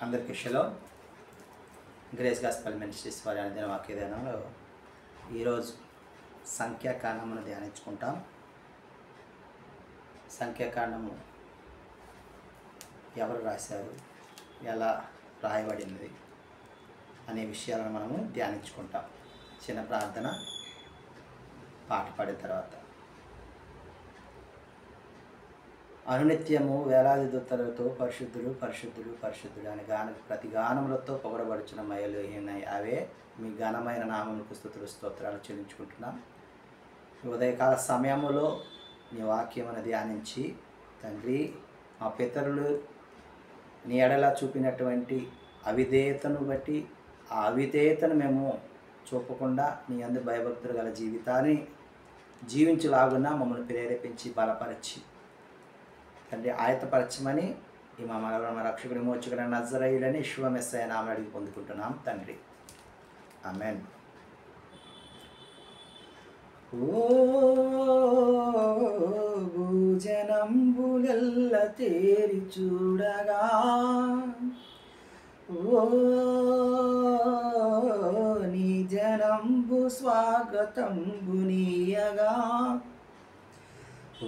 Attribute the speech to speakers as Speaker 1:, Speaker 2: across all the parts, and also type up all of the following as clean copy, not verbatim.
Speaker 1: అందరికీ shalom. Grace gospel ministries వారి అనుదిన వాక్యదానంలో ఈరోజు సంఖ్యాకాండమును ధ్యానించుకుంటాం. సంఖ్యాకాండము ఎవరు రాశారు, ఎలా రాయబడినది అనే విషయాలను మనము ధ్యానించుకుంటాం. చిన్న ప్రార్థన, పాట పాడిన తర్వాత. అనునిత్యము వేలాది దూతలతో పరిశుద్ధుడు పరిశుద్ధుడు పరిశుద్ధుడు అని ప్రతి గానములతో పొగడబడుచున్న మయలుహీనై అవే మీ ఘనమైన నామములకు స్తుతులు స్తోత్రాలు చెల్లించుకుంటున్నాం. ఉదయకాల సమయములో నీ వాక్యమును ధ్యానించి తండ్రి, మా పితరులు నీ ఎడల చూపినటువంటి అవిధేయతను బట్టి ఆ అవిధేయతను మేము చూపకుండా నీ అందు భయభక్తులు గల జీవితాన్ని జీవించలాగున్నా మమ్మల్ని ప్రేరేపించి బలపరిచి తండ్రి ఆయతపరచమని ఈ మా రక్షకుడి మోచకుడి నజరేయుడని యెషూవా మెస్సీయ నామమున అడిగి పొందుకుంటున్నాం తండ్రి, ఆమేన్. ఓ భూజనంబులెల్ల తేరి చూడగా, ఓ నీ జనంబు స్వాగతంబు నీయగా, ఓ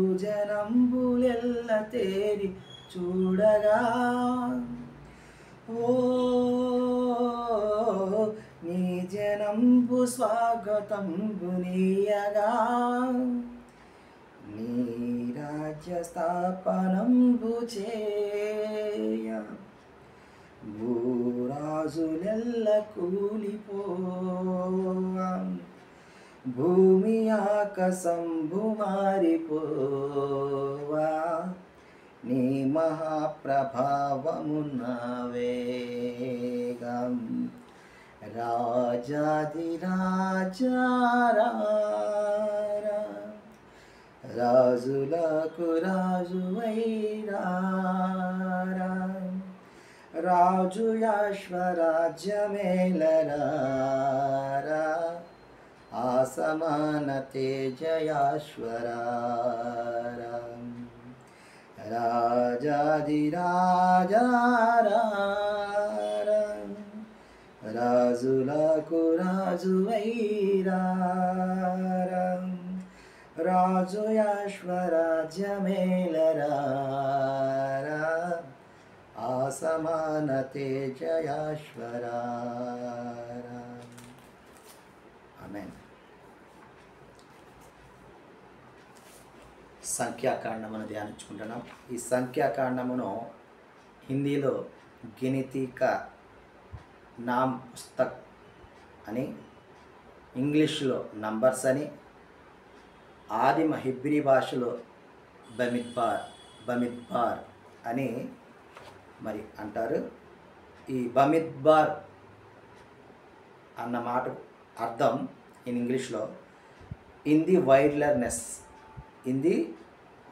Speaker 1: భూజనంబులెల్ల తేరి చూడగా, ఓ నీ జనంబు స్వాగతంబు నీయగా, నీ రాజ్య స్థాపనంబు చేయ భూరాజులెల్ల కూలిపోవా, భూమి ఆకాశంబు మారిపోవా, నీ మహాప్రభావమున వేగం రాజాదిరాజా రాజులకు రాజువైరా, రాజు యాశ్వరాజ్యమేలరా, ఆసమాన తేజయాశ్వరా, రాజాదిరాజా రాజులకు రాజువైరా, రాజు యాశ్వరాజ్యమేలరా, ఆసమాన తేజయాశ్వరా, ఆమేన్. సంఖ్యాకాండమును ధ్యానించుకుంటున్నాం. ఈ సంఖ్యాకాండమును హిందీలో గినతి కా నామ్ పుస్తక్ అని, ఇంగ్లీష్లో నంబర్స్ అని, ఆదిమ హిబ్రీ భాషలో బమిద్బార్ అని మరి అంటారు. ఈ బమిద్బార్ అన్న మాట అర్థం ఇన్ ఇంగ్లీష్లో ఇన్ ది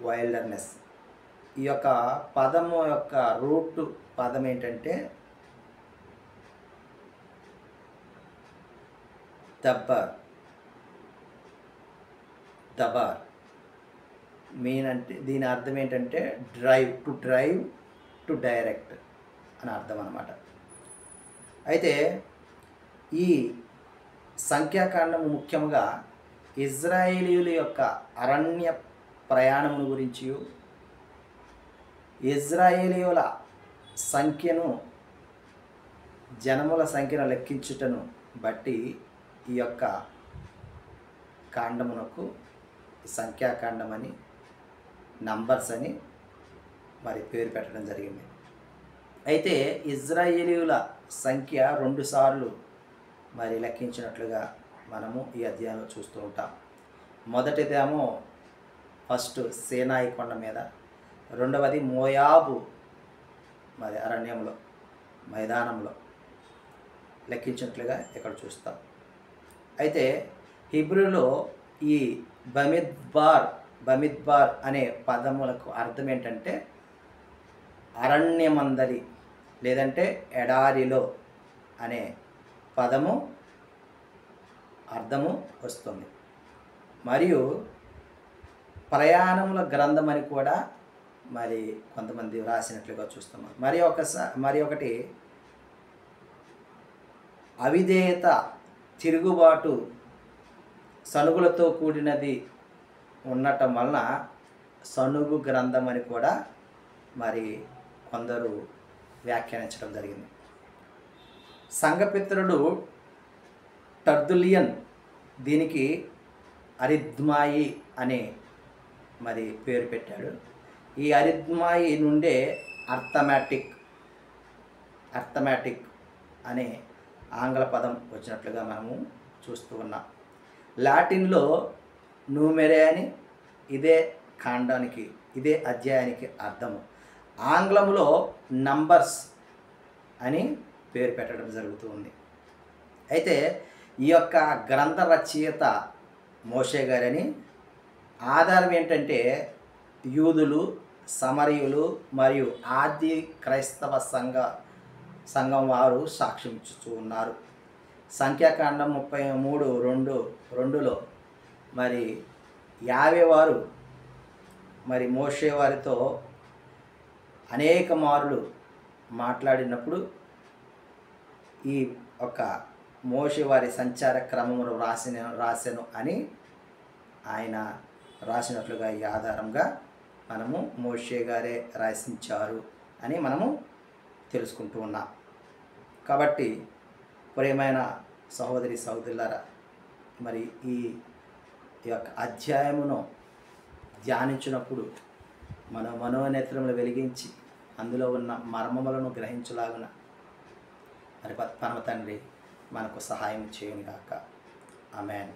Speaker 1: వైల్డర్నెస్. ఈ యొక్క పదము యొక్క రూట్ పదం ఏంటంటే దబార్ మీన్ అంటే దీని అర్థం ఏంటంటే డ్రైవ్ టు డైరెక్ట్ అని అర్థం అన్నమాట. అయితే ఈ సంఖ్యాకాండము ముఖ్యంగా ఇజ్రాయేలీయుల యొక్క అరణ్య ప్రయాణమును గురించి, ఇజ్రాయేలీయుల సంఖ్యను, జనముల సంఖ్యను లెక్కించుటను బట్టి ఈ యొక్క కాండమునకు సంఖ్యాకాండం అని, నంబర్స్ అని మరి పేరు పెట్టడం జరిగింది. అయితే ఇజ్రాయేలీయుల సంఖ్య 2 సార్లు మరి లెక్కించినట్లుగా మనము ఈ అధ్యాయంలో చూస్తూ ఉంటాం. మొదటిదేమో ఫస్ట్ సేనాయి కొండ మీద, రెండవది మోయాబు మరి అరణ్యంలో మైదానంలో లెక్కించినట్లుగా ఇక్కడ చూస్తాం. అయితే హిబ్రూలో ఈ బమిద్బార్ అనే పదములకు అర్థం ఏంటంటే అరణ్యమందలి లేదంటే ఎడారిలో అనే పదము అర్థము వస్తుంది. మరియు ప్రయాణముల గ్రంథం అని కూడా మరి కొంతమంది వ్రాసినట్లుగా చూస్తున్నాం. మరి ఒకటి అవిధేయత, తిరుగుబాటు, సనుగులతో కూడినది ఉండటం వలన సనుగు గ్రంథం అని కూడా మరి కొందరు వ్యాఖ్యానించడం జరిగింది. సంఘపిత్రుడు టర్దులియన్ దీనికి అరిథ్మాయి అనే మరి పేరు పెట్టాడు. ఈ అరిథ్మాయి నుండే అర్థమాటిక్ అనే ఆంగ్ల పదం వచ్చినట్లుగా మనము చూస్తూ ఉన్నాం. లాటిన్లో న్యూమెరే అని ఇదే అధ్యాయానికి అర్థము. ఆంగ్లంలో నంబర్స్ అని పేరు పెట్టడం జరుగుతూ ఉంది. అయితే ఈ యొక్క గ్రంథ రచయిత మోషే గారని. ఆధారం ఏంటంటే యూదులు, సమరయులు మరియు ఆది క్రైస్తవ సంఘం వారు సాక్ష్యం ఇచ్చుతూ ఉన్నారు. సంఖ్యాకాండం 33:2లో మరి యావే వారు మరి మోషే వారితో అనేక మారులు మాట్లాడినప్పుడు ఈ ఒక మోషే వారి సంచార క్రమమును రాసెను అని ఆయన రాసినట్లుగా ఈ ఆధారంగా మనము మోషే గారే రాసించారు అని మనము తెలుసుకుంటూ ఉన్నాం. కాబట్టి ప్రియమైన సహోదరి సహోదరులారా, మరి ఈ యొక్క అధ్యాయమును ధ్యానించినప్పుడు మన మనోనేత్రములు వెలిగించి అందులో ఉన్న మర్మములను గ్రహించలాగున మరి పరమ తండ్రి మనకు సహాయం చేయను గాక. ఆమేన్.